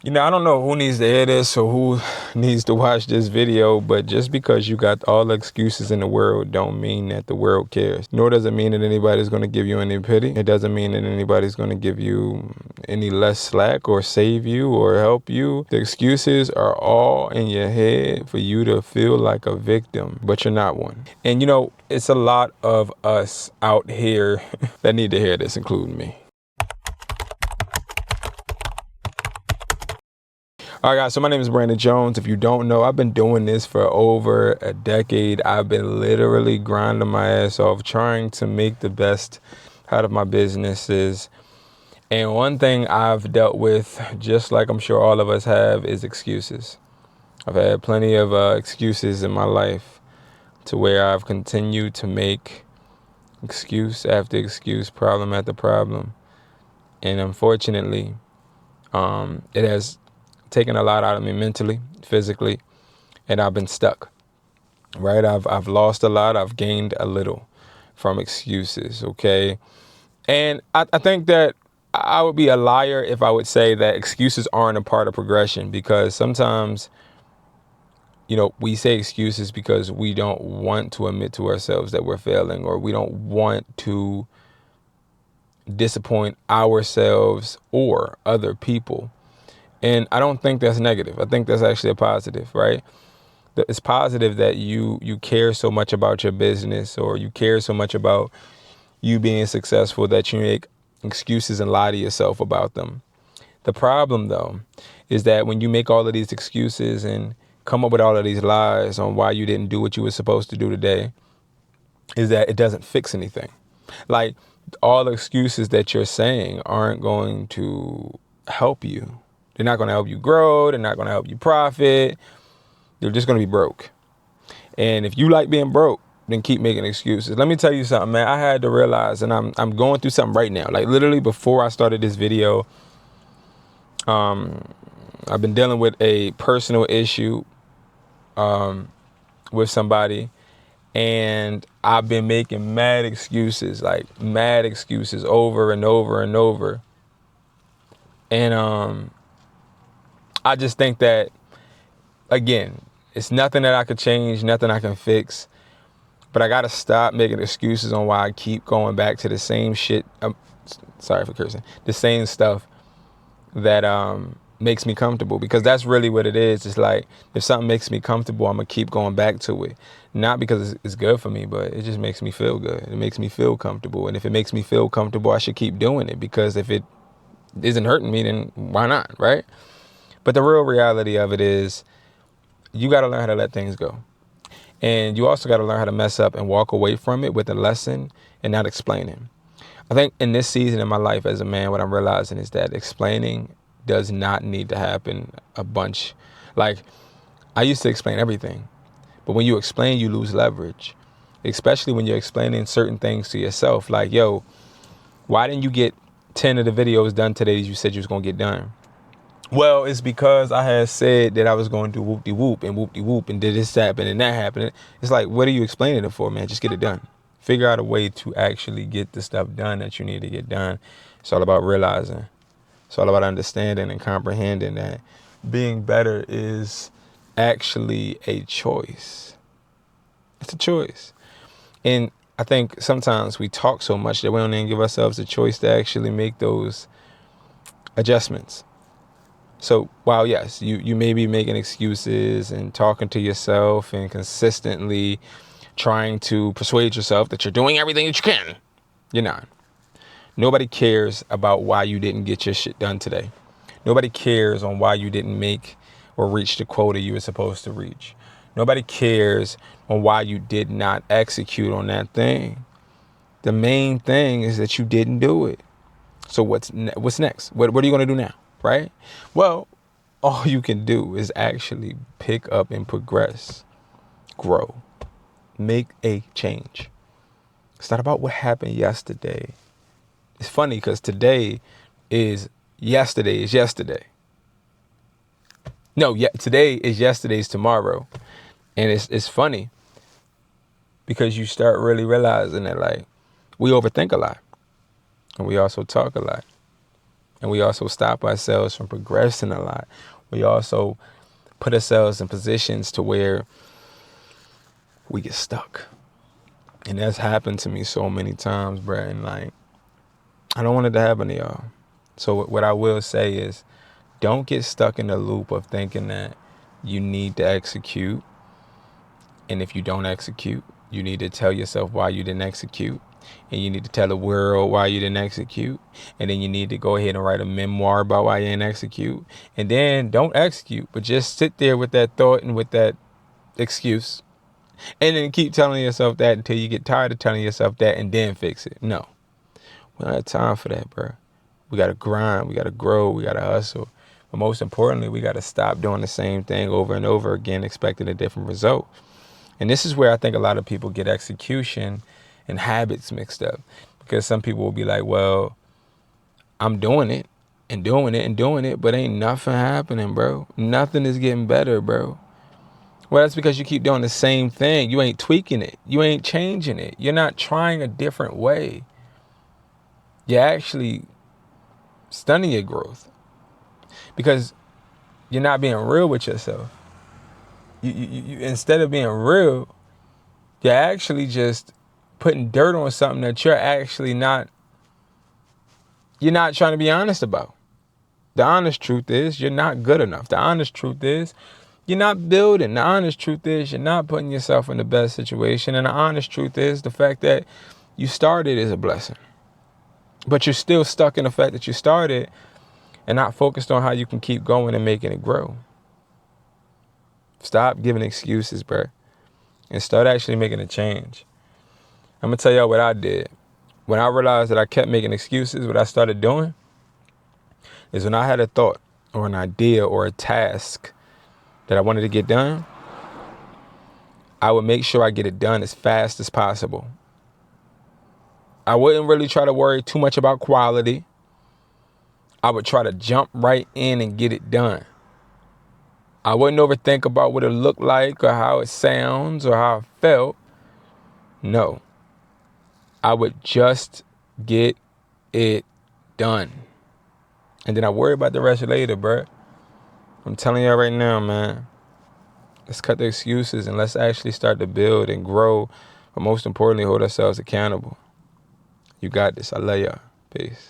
I don't know who needs to hear this or who needs to watch this video, but just because you got all the excuses in the world don't mean that the world cares. Nor does it mean that anybody's going to give you any pity. It doesn't mean that anybody's going to give you any less slack or save you or help you. The excuses are all in your head for you to feel like a victim, but you're not one. And it's a lot of us out here that need to hear this, including me. All right, guys, so my name is Brandon Jones. If you don't know, I've been doing this for over a decade. I've been literally grinding my ass off, trying to make the best out of my businesses. And one thing I've dealt with, just like I'm sure all of us have, is excuses. I've had plenty of excuses in my life to where I've continued to make excuse after excuse, problem after problem. And unfortunately, it has taken a lot out of me mentally, physically, and I've been stuck, right? I've lost a lot. I've gained a little from excuses, okay? And I think that I would be a liar if I would say that excuses aren't a part of progression, because sometimes, we say excuses because we don't want to admit to ourselves that we're failing, or we don't want to disappoint ourselves or other people. And I don't think that's negative. I think that's actually a positive, right? It's positive that you care so much about your business, or you care so much about you being successful that you make excuses and lie to yourself about them. The problem, though, is that when you make all of these excuses and come up with all of these lies on why you didn't do what you were supposed to do today, is that it doesn't fix anything. Like, all the excuses that you're saying aren't going to help you. They're not going to help you grow. They're not going to help you profit. They're just going to be broke. And if you like being broke, then keep making excuses. Let me tell you something, man. I had to realize, and I'm going through something right now. Like, literally before I started this video, I've been dealing with a personal issue with somebody, and I've been making mad excuses over and over and over. And I just think that, again, it's nothing that I could change, nothing I can fix. But I got to stop making excuses on why I keep going back to the same shit. Sorry for cursing. The same stuff that makes me comfortable. Because that's really what it is. It's like, if something makes me comfortable, I'm going to keep going back to it. Not because it's good for me, but it just makes me feel good. It makes me feel comfortable. And if it makes me feel comfortable, I should keep doing it. Because if it isn't hurting me, then why not, right? But the real reality of it is, you got to learn how to let things go. And you also got to learn how to mess up and walk away from it with a lesson and not explaining. I think in this season in my life as a man, what I'm realizing is that explaining does not need to happen a bunch. Like, I used to explain everything. But when you explain, you lose leverage. Especially when you're explaining certain things to yourself. Like, yo, why didn't you get 10 of the videos done today that you said you was going to get done? Well, it's because I had said that I was going to do whoop-de-whoop and whoop-de-whoop and did this happen and that happened. It's like, what are you explaining it for, man? Just get it done. Figure out a way to actually get the stuff done that you need to get done. It's all about realizing. It's all about understanding and comprehending that being better is actually a choice. It's a choice. And I think sometimes we talk so much that we don't even give ourselves a choice to actually make those adjustments. So while, yes, you may be making excuses and talking to yourself and consistently trying to persuade yourself that you're doing everything that you can, you're not. Nobody cares about why you didn't get your shit done today. Nobody cares on why you didn't make or reach the quota you were supposed to reach. Nobody cares on why you did not execute on that thing. The main thing is that you didn't do it. So what's next? What are you going to do now? Right? Well, all you can do is actually pick up and progress, grow, make a change. It's not about what happened yesterday. It's funny because today is yesterday. No, today is yesterday's tomorrow. And it's funny because you start really realizing that, like, we overthink a lot and we also talk a lot. And we also stop ourselves from progressing a lot. We also put ourselves in positions to where we get stuck. And that's happened to me so many times, bro. And like, I don't want it to happen to y'all. So what I will say is, don't get stuck in the loop of thinking that you need to execute. And if you don't execute, you need to tell yourself why you didn't execute. And you need to tell the world why you didn't execute. And then you need to go ahead and write a memoir about why you didn't execute. And then don't execute, but just sit there with that thought and with that excuse. And then keep telling yourself that until you get tired of telling yourself that and then fix it. No. We don't have time for that, bro. We got to grind. We got to grow. We got to hustle. But most importantly, we got to stop doing the same thing over and over again, expecting a different result. And this is where I think a lot of people get execution and habits mixed up. Because some people will be like, well, I'm doing it and doing it and doing it, but ain't nothing happening, bro. Nothing is getting better, bro. Well, that's because you keep doing the same thing. You ain't tweaking it. You ain't changing it. You're not trying a different way. You're actually stunning your growth because you're not being real with yourself. You instead of being real, you're actually just putting dirt on something that you're not trying to be honest about. The honest truth is you're not good enough. The honest truth is you're not building. The honest truth is you're not putting yourself in the best situation. And the honest truth is the fact that you started is a blessing. But you're still stuck in the fact that you started and not focused on how you can keep going and making it grow. Stop giving excuses, bro, and start actually making a change. I'm going to tell y'all what I did. When I realized that I kept making excuses, what I started doing is when I had a thought or an idea or a task that I wanted to get done, I would make sure I get it done as fast as possible. I wouldn't really try to worry too much about quality. I would try to jump right in and get it done. I wouldn't overthink about what it looked like or how it sounds or how it felt. No. I would just get it done. And then I worry about the rest later, bro. I'm telling y'all right now, man. Let's cut the excuses and let's actually start to build and grow. But most importantly, hold ourselves accountable. You got this. I love y'all. Peace.